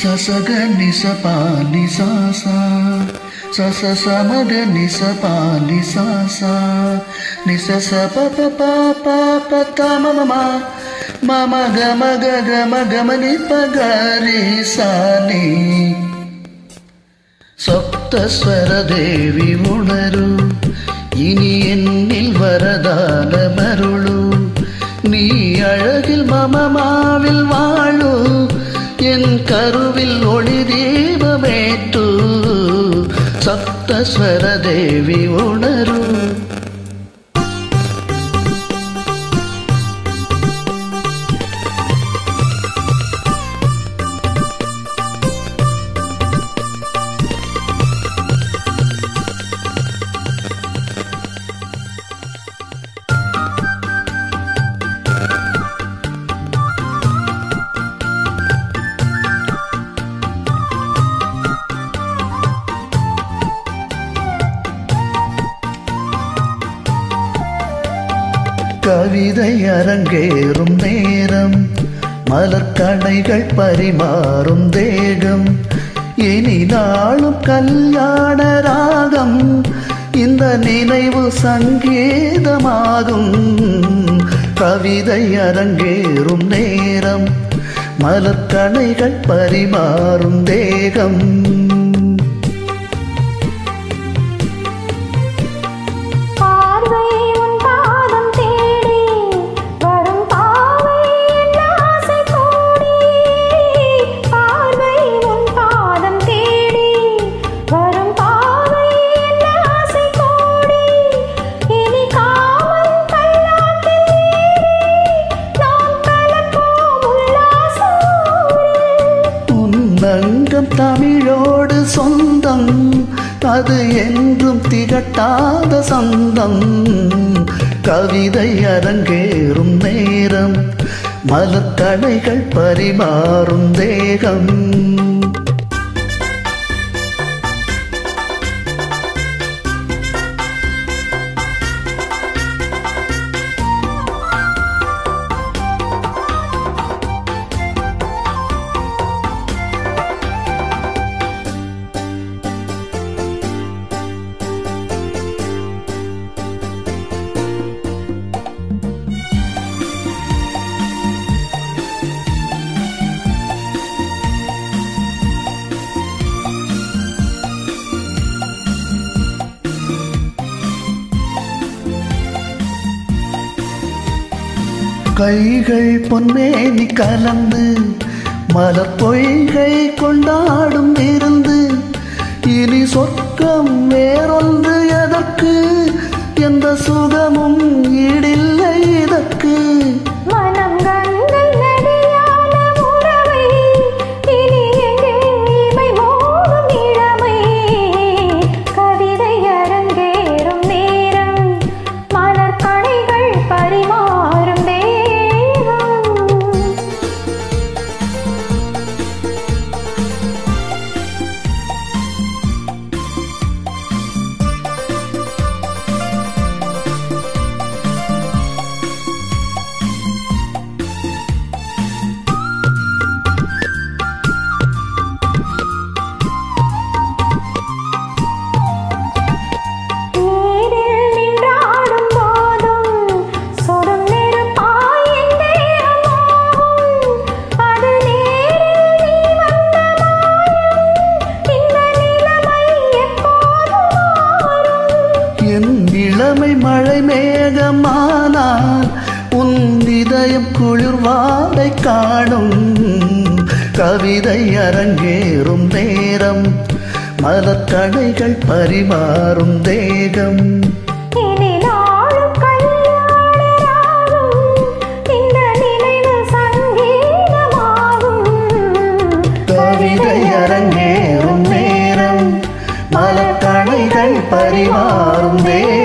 சசக நிசபா நிசாசா சச சமக நிசபா நிசாசா நிசச பப பாபா பதமமமா மம கம கம கமனி பகரி சானி சப்தஸ்வர தேவி உணரு இனி என்னில் வரதான மருளு நீ அழகில் மமமாவில் வாழு என் கருவில் ஒளி தீபமேற்று சப்தஸ்வர தேவி உணரு கவிதை அரங்கேறும் நேரம் மலர்கணைகள் பரிமாறும் தேகம் இனி நாளும் கல்யாண ராகம் இந்த நினைவு சங்கீதமாகும் கவிதை அரங்கேறும் நேரம் மலர்கணைகள் பரிமாறும் தேகம் தமிழோடு சொந்தம் அது என்றும் திகட்டாத சொந்தம் கவிதை அரங்கேறும் நேரம் மலர்கணைகள் பரிமாறும் தேகம் கைகள் பொன்னேனி கலந்து மலர் பொய்கை கொண்டாடும் இருந்து இனி சொர்க்கம் வேறொன்று எதற்கு எந்த சுகமும் ஈடில்லை இதற்கு மழை மேகமானால் உன் இதயம் குளிர்வாடை காணும் கவிதை அரங்கேறும் நேரம் மலர்கணைகள் பரிமாறும் தேகம் கவிதை அரங்கேறும் நேரம் மலர்கணைகள் பரிமாறும் தேகம்